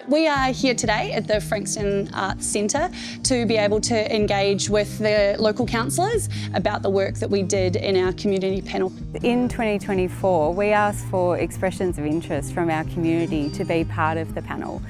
We are here today at the Frankston Arts Centre to be able to engage with the local councillors about the work that we did in our community panel. In 2024, we asked for expressions of interest from our community to be part of the panel.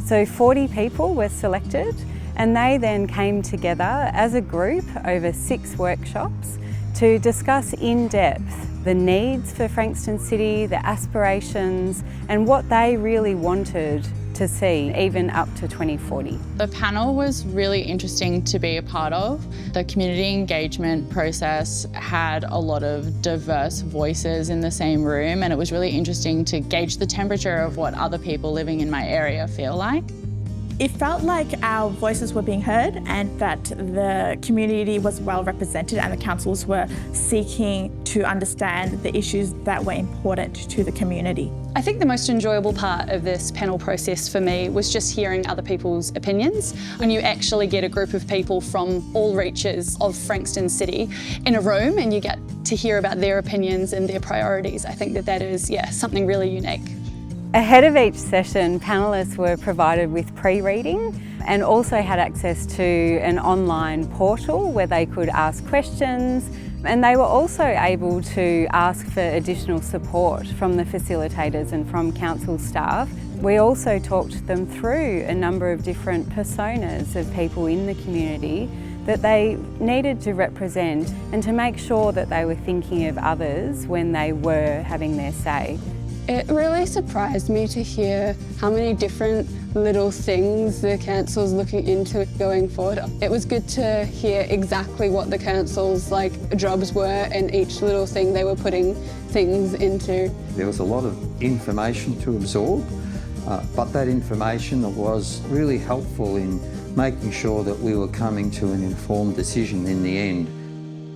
So 40 people were selected, and they then came together as a group over 6 workshops to discuss in depth the needs for Frankston City, the aspirations, and what they really wanted to see, even up to 2040. The panel was really interesting to be a part of. The community engagement process had a lot of diverse voices in the same room, and it was really interesting to gauge the temperature of what other people living in my area feel like. It felt like our voices were being heard and that the community was well represented and the councils were seeking to understand the issues that were important to the community. I think the most enjoyable part of this panel process for me was just hearing other people's opinions. When you actually get a group of people from all reaches of Frankston City in a room and you get to hear about their opinions and their priorities, I think that is, something really unique. Ahead of each session, panellists were provided with pre-reading and also had access to an online portal where they could ask questions, and they were also able to ask for additional support from the facilitators and from council staff. We also talked them through a number of different personas of people in the community that they needed to represent and to make sure that they were thinking of others when they were having their say. It really surprised me to hear how many different little things the council's looking into going forward. It was good to hear exactly what the council's jobs were and each little thing they were putting things into. There was a lot of information to absorb, but that information was really helpful in making sure that we were coming to an informed decision in the end.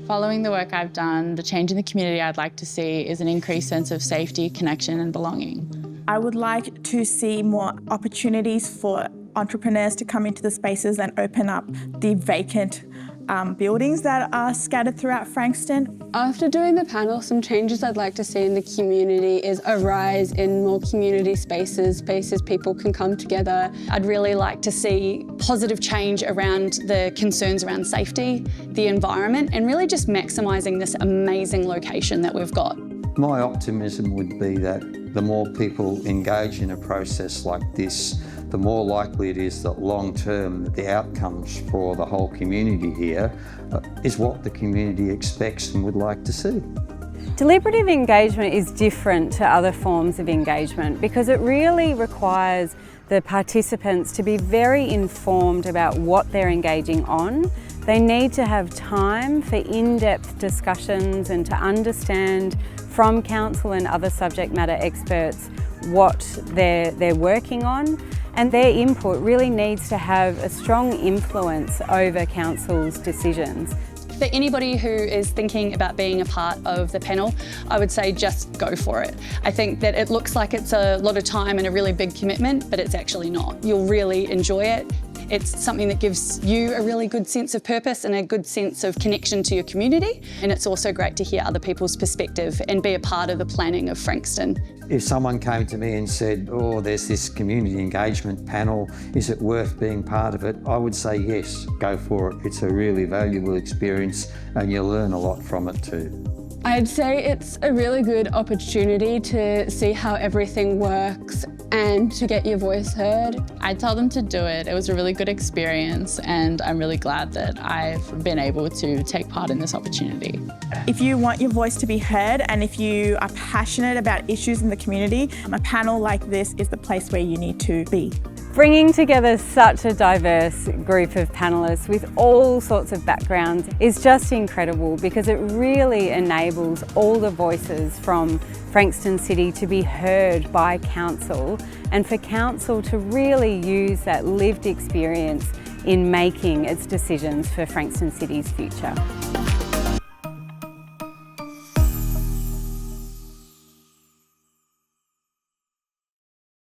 Following the work I've done, the change in the community I'd like to see is an increased sense of safety, connection and belonging. I would like to see more opportunities for entrepreneurs to come into the spaces and open up the vacant buildings that are scattered throughout Frankston. After doing the panel, some changes I'd like to see in the community is a rise in more community spaces people can come together. I'd really like to see positive change around the concerns around safety, the environment, and really just maximising this amazing location that we've got. My optimism would be that the more people engage in a process like this, the more likely it is that long-term the outcomes for the whole community here is what the community expects and would like to see. Deliberative engagement is different to other forms of engagement because it really requires the participants to be very informed about what they're engaging on. They need to have time for in-depth discussions and to understand from council and other subject matter experts what they're working on, and their input really needs to have a strong influence over council's decisions. For anybody who is thinking about being a part of the panel, I would say just go for it. I think that it looks like it's a lot of time and a really big commitment, but it's actually not. You'll really enjoy it. It's something that gives you a really good sense of purpose and a good sense of connection to your community. And it's also great to hear other people's perspective and be a part of the planning of Frankston. If someone came to me and said, oh, there's this community engagement panel, is it worth being part of it? I would say yes, go for it. It's a really valuable experience and you'll learn a lot from it too. I'd say it's a really good opportunity to see how everything works and to get your voice heard. I'd tell them to do it. It was a really good experience and I'm really glad that I've been able to take part in this opportunity. If you want your voice to be heard and if you are passionate about issues in the community, a panel like this is the place where you need to be. Bringing together such a diverse group of panellists with all sorts of backgrounds is just incredible because it really enables all the voices from Frankston City to be heard by council and for council to really use that lived experience in making its decisions for Frankston City's future.